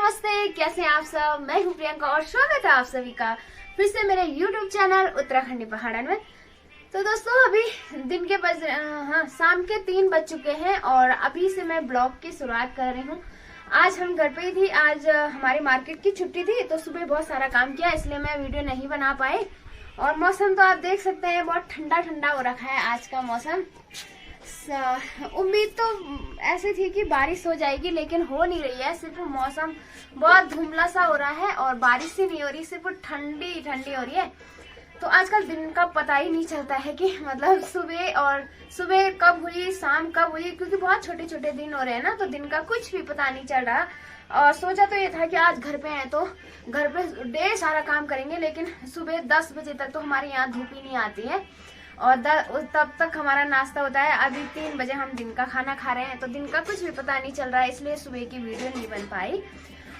नमस्ते, कैसे हैं आप सब। मैं हूं प्रियंका और स्वागत है आप सभी का फिर से मेरे YouTube चैनल उत्तराखंडी पहाड़न में। तो दोस्तों अभी दिन के शाम के 3 बज चुके हैं और अभी से मैं ब्लॉग की शुरुआत कर रही हूं। आज हम घर पे ही थी, आज हमारी मार्केट की छुट्टी थी तो सुबह बहुत सारा काम किया, इसलिए मैं वीडियो नहीं बना पाई। और मौसम तो आप देख सकते हैं, बहुत ठंडा ठंडा हो रखा है आज का मौसम। उम्मीद तो ऐसी थी कि बारिश हो जाएगी लेकिन हो नहीं रही है, सिर्फ मौसम बहुत धुंधला सा हो रहा है और बारिश ही नहीं हो रही, सिर्फ ठंडी ठंडी हो रही है। तो आजकल दिन का पता ही नहीं चलता है कि मतलब सुबह कब हुई, शाम कब हुई, क्योंकि बहुत छोटे छोटे दिन हो रहे हैं ना, तो दिन का कुछ भी पता नहीं चल रहा। और सोचा तो ये था कि आज घर पे हैं तो घर पे ढेर सारा काम करेंगे, लेकिन सुबह 10 बजे तक तो हमारे यहाँ धूप ही नहीं आती है और तब तक हमारा नाश्ता होता है। अभी 3 बजे हम दिन का खाना खा रहे हैं तो दिन का कुछ भी पता नहीं चल रहा है, इसलिए सुबह की वीडियो नहीं बन पाई।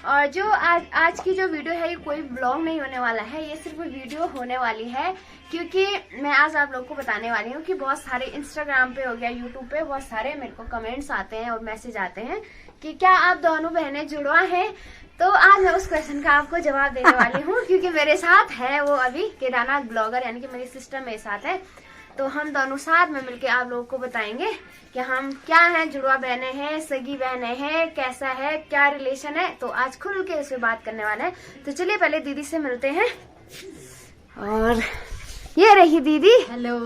और जो आज की जो वीडियो है ये कोई ब्लॉग नहीं होने वाला है, ये सिर्फ वीडियो होने वाली है, क्योंकि मैं आज आप लोग को बताने वाली हूँ कि बहुत सारे इंस्टाग्राम पे हो गया, यूट्यूब पे बहुत सारे मेरे को कमेंट्स आते हैं और मैसेज आते हैं कि क्या आप दोनों बहनें जुड़वा हैं। तो आज मैं उस क्वेश्चन का आपको जवाब देने वाली हूँ, क्योंकि मेरे साथ है वो अभी केदारनाथ ब्लॉगर, यानी कि मेरी सिस्टर मेरे साथ है। तो हम दोनों साथ में मिलके आप लोगों को बताएंगे कि हम क्या हैं, जुड़वा बहनें हैं, सगी बहनें हैं, कैसा है, क्या रिलेशन है। तो आज खुल के इस पे बात करने वाले हैं। तो चलिए पहले दीदी से मिलते हैं। और ये रही दीदी। हेलो,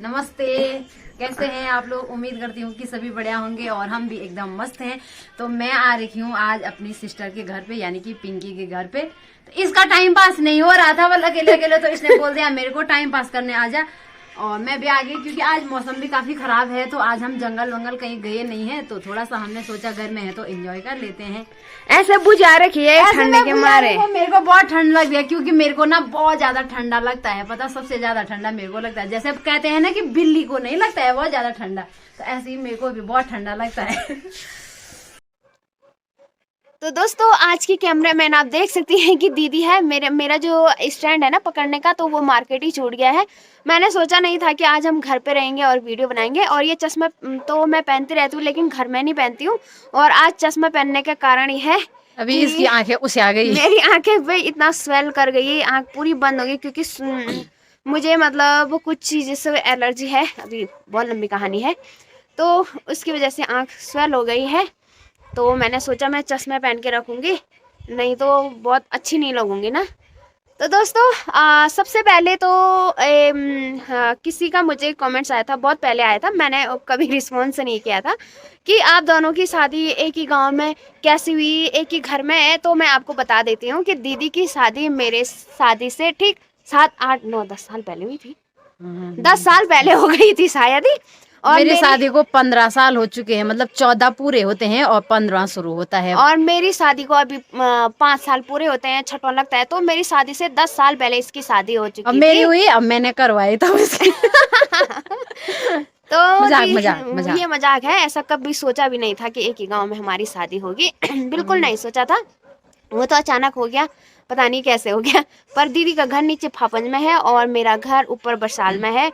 नमस्ते, कैसे हैं आप लोग। उम्मीद करती हूँ कि सभी बढ़िया होंगे और हम भी एकदम मस्त हैं। तो मैं आ रही हूँ आज अपनी सिस्टर के घर पे, यानी कि पिंकी के घर पे। तो इसका टाइम पास नहीं हो रहा था, वो अकेले अकेले, तो इसने बोल दिया मेरे को टाइम पास करने आ जा। और मैं भी आ गई क्योंकि आज मौसम भी काफी खराब है, तो आज हम जंगल वंगल कहीं गए नहीं है, तो थोड़ा सा हमने सोचा घर में है तो एंजॉय कर लेते हैं। ऐसे बुझा रखी है ठंडे के मारे। मेरे को बहुत ठंड लग रही है, क्योंकि मेरे को ना बहुत ज्यादा ठंडा लगता है। पता, सबसे ज्यादा ठंडा मेरे को लगता है। जैसे अब कहते हैं ना कि बिल्ली को नहीं लगता है बहुत ज्यादा ठंडा, तो ऐसे ही मेरे को भी बहुत ठंडा लगता है। तो दोस्तों आज की कैमरामैन आप देख सकती हैं कि दीदी है। मेरा जो स्टैंड है ना पकड़ने का, तो वो मार्केट ही छूट गया है। मैंने सोचा नहीं था कि आज हम घर पे रहेंगे और वीडियो बनाएंगे। और ये चश्मा तो मैं पहनती रहती हूँ लेकिन घर में नहीं पहनती हूँ, और आज चश्मा पहनने का कारण ये है अभी इसकी आंखें उसे आ गई, मेरी आंखें भाई इतना स्वेल कर गई, आंख पूरी बंद हो गई, क्योंकि मुझे मतलब कुछ चीज़ से एलर्जी है, अभी बहुत लंबी कहानी है। तो उसकी वजह से आंख स्वेल हो गई है, तो मैंने सोचा मैं चश्मे पहन के रखूँगी, नहीं तो बहुत अच्छी नहीं लगूंगी ना। तो दोस्तों सबसे पहले तो किसी का मुझे कमेंट्स आया था, बहुत पहले आया था, मैंने कभी रिस्पॉन्स नहीं किया था, कि आप दोनों की शादी एक ही गांव में कैसी हुई, एक ही घर में है। तो मैं आपको बता देती हूँ कि दीदी की शादी मेरे शादी से ठीक 7, 8, 9, 10 साल पहले हुई थी। 10 साल पहले हो गई थी शायद ही। और मेरी शादी को 15 साल हो चुके हैं, मतलब 14 पूरे होते हैं और 15 शुरू होता है। और मेरी शादी को अभी 5 साल पूरे होते हैं, छठवां लगता है। तो मेरी शादी से 10 साल पहले इसकी शादी हो चुकी अब मेरी हुई, अब मैंने करवाई तब इसकी। तो मजाक। ये मजाक है, ऐसा कभी सोचा भी नहीं था कि एक ही गांव में हमारी शादी होगी। बिल्कुल नहीं सोचा था, वो तो अचानक हो गया, पता नहीं कैसे हो गया। पर दीदी का घर नीचे फापंज में है और मेरा घर ऊपर बरसाल में है।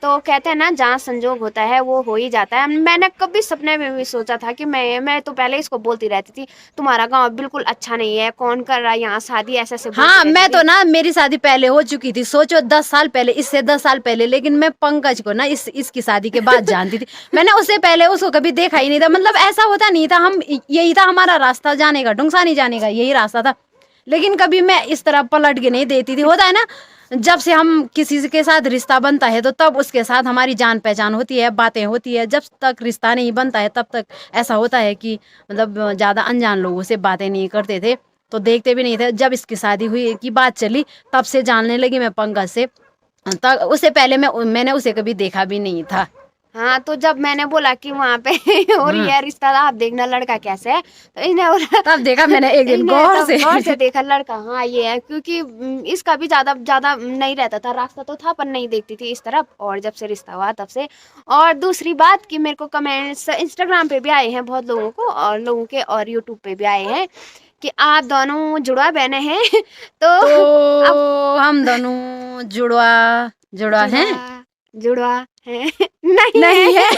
तो कहते हैं ना, जहाँ संजोग होता है वो हो ही जाता है। मैंने कभी सपने में भी सोचा था कि मैं तो पहले इसको बोलती रहती थी तुम्हारा गांव बिल्कुल अच्छा नहीं है, कौन कर रहा है यहाँ शादी, ऐसे से। हाँ, मैं तो ना, मेरी शादी पहले हो चुकी थी, सोचो 10 साल पहले, इससे 10 साल पहले। लेकिन मैं पंकज को ना इसकी शादी के बाद जानती थी। मैंने उससे पहले उसको कभी देखा ही नहीं था, मतलब ऐसा होता नहीं था। हम यही था हमारा रास्ता जाने का, ढुंगसानी जाने का यही रास्ता था। लेकिन कभी मैं इस तरह पलट के नहीं देती थी। होता है ना, जब से हम किसी के साथ रिश्ता बनता है तो तब उसके साथ हमारी जान पहचान होती है, बातें होती है। जब तक रिश्ता नहीं बनता है तब तक ऐसा होता है कि मतलब ज़्यादा अनजान लोगों से बातें नहीं करते थे, तो देखते भी नहीं थे। जब इसकी शादी हुई की बात चली तब से जानने लगी मैं पंकज से, तब उससे पहले मैंने उसे कभी देखा भी नहीं था। हाँ, तो जब मैंने बोला कि वहाँ पे और ये रिश्ता आप देखना लड़का कैसे है, तो इन्हें तब देखा मैंने एक दिन गौर से देखा लड़का, हाँ ये है, क्योंकि इसका भी ज्यादा नहीं रहता था, रास्ता तो था पर नहीं देखती थी इस तरफ। और जब से रिश्ता हुआ तब से। और दूसरी बात कि मेरे को कमेंट्स इंस्टाग्राम पे भी आए हैं बहुत लोगों को, और लोगों के, और यूट्यूब पे भी आए हैं कि आप दोनों जुड़वा बहनें हैं। तो हम दोनों जुड़वा हैं। जुड़वा है। नहीं है।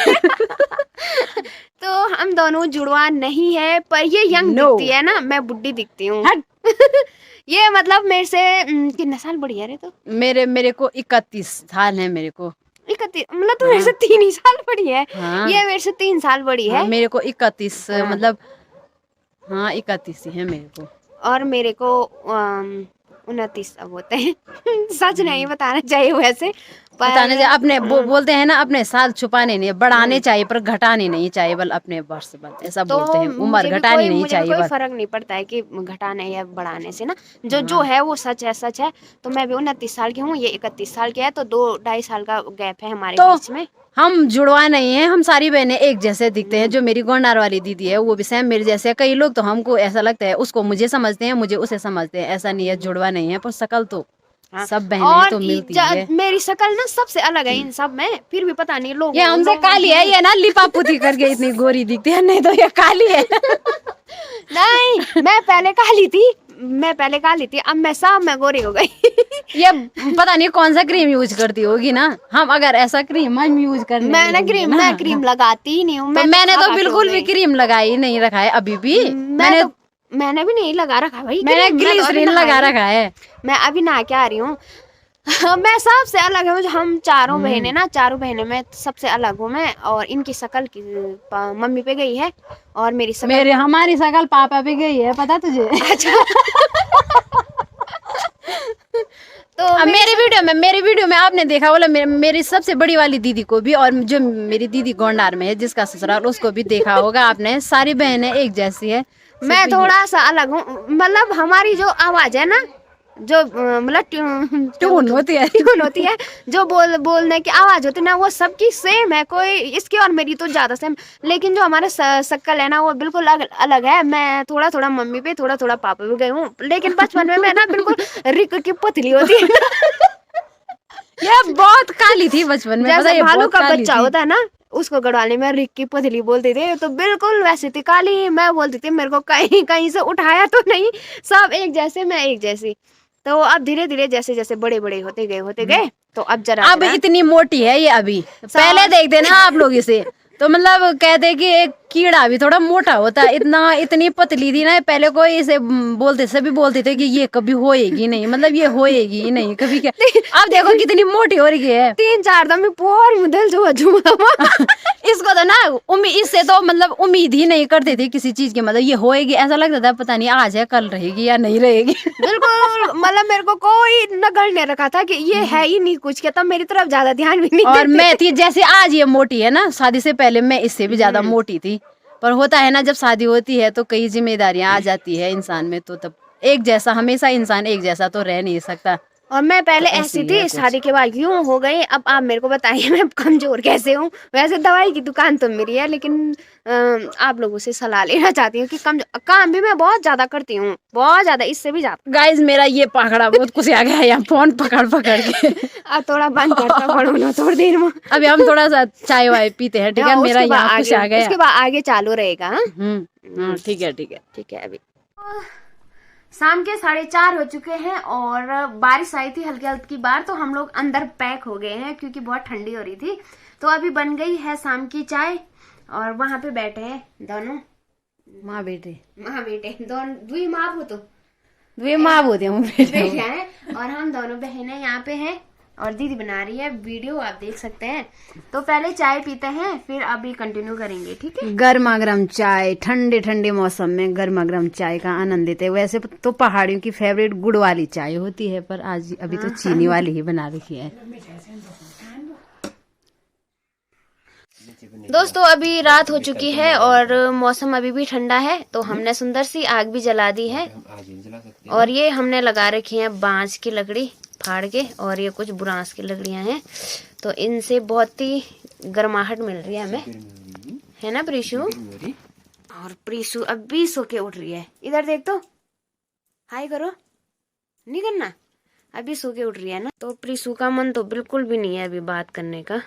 तो हम दोनों जुड़वा नहीं है, पर ये यंग No. दिखती है ना, मैं बुड्ढी दिखती हूँ। ये मतलब मेरे से कितने साल बड़ी है रे? तो मेरे को 31 साल है मेरे को। 31 मतलब तो मेरे से 3 ही साल बड़ी है। हाँ। ये मेरे से 3 साल बड़ी है। हाँ, मेरे को 31 हाँ। मतलब हाँ 31 ही है मेरे को। और मेरे को 29 अब होते हैं। सच नहीं बताना चाहिए वैसे, पर बताने चाहिए अपने बोलते हैं ना, अपने साल छुपाने नहीं, बढ़ाने चाहिए पर घटाने नहीं चाहिए, बल अपने वर्ष बल ऐसा तो बोलते हैं। उम्र घटानी नहीं मुझे भी चाहिए कोई बस। फर्क नहीं पड़ता है कि घटाने या बढ़ाने से ना, जो है वो सच है, सच है। तो मैं भी 29 साल की हूँ, ये 31 साल की है, तो 2-2.5 साल का गैप है हमारे तो बीच में। हम जुड़वा नहीं है, हम सारी बहनें एक जैसे दिखते हैं। जो मेरी गोंडार वाली दीदी है वो भी सेम मेरे जैसे है। कई लोग तो हमको ऐसा लगता है उसको मुझे समझते हैं, मुझे उसे समझते हैं, ऐसा नहीं है, जुड़वा नहीं है, पर शकल तो हाँ। सब बहनें और तो मिलती है। मेरी शक्ल ना सबसे अलग है इन सब में, फिर भी पता नहीं लोग ये हमसे काली है, ये ना लिपा पुती करके इतनी गोरी दिखती है, नहीं तो ये काली है। नहीं, मैं पहले काली थी, अब मैं गोरी हो गई। ये पता नहीं कौन सा क्रीम यूज करती होगी ना। हम अगर ऐसा क्रीम हम यूज करने मैं क्रीम लगाती ही नहीं हूँ। मैंने तो बिल्कुल भी क्रीम लगाई नहीं रखा है अभी भी। मैंने भी नहीं लगा रखा भाई। मैंने ग्लिसरीन लगा रखा है। मैं अभी नहा के आ रही हूँ। मैं सबसे अलग है, हम चारों बहनें ना, चारों बहनें में सबसे अलग हूँ मैं। और इनकी शक्ल की मम्मी पे गई है और हमारी शक्ल पापा पे गई है, पता तुझे? अच्छा। तो मेरी वीडियो में आपने देखा बोला मेरी सबसे बड़ी वाली दीदी को भी, और जो मेरी दीदी गोंडार में है जिसका ससुराल, उसको भी देखा होगा आपने। सारी बहनें एक जैसी है। मैं थोड़ा सा अलग हूँ, मतलब हमारी जो आवाज है ना, जो मतलब ट्यून होती है, जो बोलने की आवाज होती है ना, वो सबकी सेम है। कोई इसकी और मेरी तो ज्यादा सेम, लेकिन जो हमारा शक्ल है ना वो बिल्कुल अलग है। मैं थोड़ा थोड़ा मम्मी पे, थोड़ा थोड़ा पापा पे गई हूँ, लेकिन बचपन में मैं ना बिल्कुल रिक की पतली होती है। ये बहुत काली थी बचपन में, जैसे भालू का बच्चा होता है ना, उसको गढ़वाली में रिक्की पतली बोलते थे, तो बिल्कुल वैसे थी काली। मैं बोलती थी मेरे को कहीं कहीं से उठाया तो नहीं, सब एक जैसे, मैं एक जैसी। तो अब धीरे धीरे जैसे जैसे बड़े बड़े होते गए, तो अब इतनी मोटी है ये अभी। पहले देखते ना आप लोग इसे, तो मतलब कहते कि एक कीड़ा भी थोड़ा मोटा होता है, इतनी पतली थी ना पहले। कोई इसे सभी बोलते थे कि ये कभी होएगी नहीं, मतलब ये होएगी ही नहीं कभी। क्या अब देखो कितनी मोटी हो रही है। 3-4 दम पोर मुदल जो इसको तो ना इससे तो मतलब उम्मीद ही नहीं करते थे किसी चीज की, मतलब ये होएगी, ऐसा लगता था पता नहीं आज है कल रहेगी या नहीं रहेगी। बिल्कुल, मतलब मेरे को कोई नगल नहीं रखा था कि ये है ही नहीं कुछ के, तब मेरी तरफ ज्यादा ध्यान भी नहीं और मैं थी जैसे आज ये मोटी है ना, शादी से पहले मैं इससे भी ज्यादा मोटी थी। पर होता है ना, जब शादी होती है तो कई जिम्मेदारियां आ जाती है इंसान में, तो तब एक जैसा हमेशा इंसान एक जैसा तो रह नहीं सकता। और मैं पहले तो ऐसी थी, शादी के बाद यूं हो गई। अब आप मेरे को बताइए मैं कमजोर कैसे हूँ? वैसे दवाई की दुकान तो मेरी है, लेकिन आप लोगों से सलाह लेना चाहती हूँ कि काम भी मैं बहुत ज्यादा करती हूँ, बहुत ज्यादा, इससे भी ज्यादा। गाइस मेरा ये पकड़ा बहुत कुछ आ गया है, फोन पकड़ के। अब थोड़ा बंद करता पड़ो थोड़ी देर में। अभी हम थोड़ा सा चाय वाय पीते हैं, ठीक है? मेरा यहाँ कुछ आ गया, उसके बाद आगे चालू रहेगा। ठीक है। अभी शाम के 4:30 हो चुके हैं और बारिश आई थी हल्की हल्की बार, तो हम लोग अंदर पैक हो गए हैं क्योंकि बहुत ठंडी हो रही थी। तो अभी बन गई है शाम की चाय और वहां पे बैठे हैं दोनों माँ बेटे दोनों दुई माँ होते हैं, और हम दोनों बहनें यहाँ पे हैं और दीदी बना रही है वीडियो, आप देख सकते हैं। तो पहले चाय पीते हैं, फिर अभी कंटिन्यू करेंगे, ठीक है? गर्मा गर्म चाय, ठंडे ठंडे मौसम में गर्मा गर्म चाय का आनंद लेते हैं। वैसे तो पहाड़ियों की फेवरेट गुड़ वाली चाय होती है, पर आज अभी तो चीनी वाली ही बना रखी है। दोस्तों अभी रात हो चुकी है और मौसम अभी भी ठंडा है, तो हमने सुंदर सी आग भी जला दी है। और ये हमने लगा रखी है बांस की लकड़ी फाड़ के, और ये कुछ बुरांस की लकड़ियां हैं, तो इनसे बहुत ही गर्माहट मिल रही है हमें, है ना प्रीशु? और प्रीशु अभी सो के उठ रही है, इधर देख तो, हाय करो, नहीं करना, अभी सो के उठ रही है ना। तो प्रीशु का मन तो बिल्कुल भी नहीं है अभी बात करने का।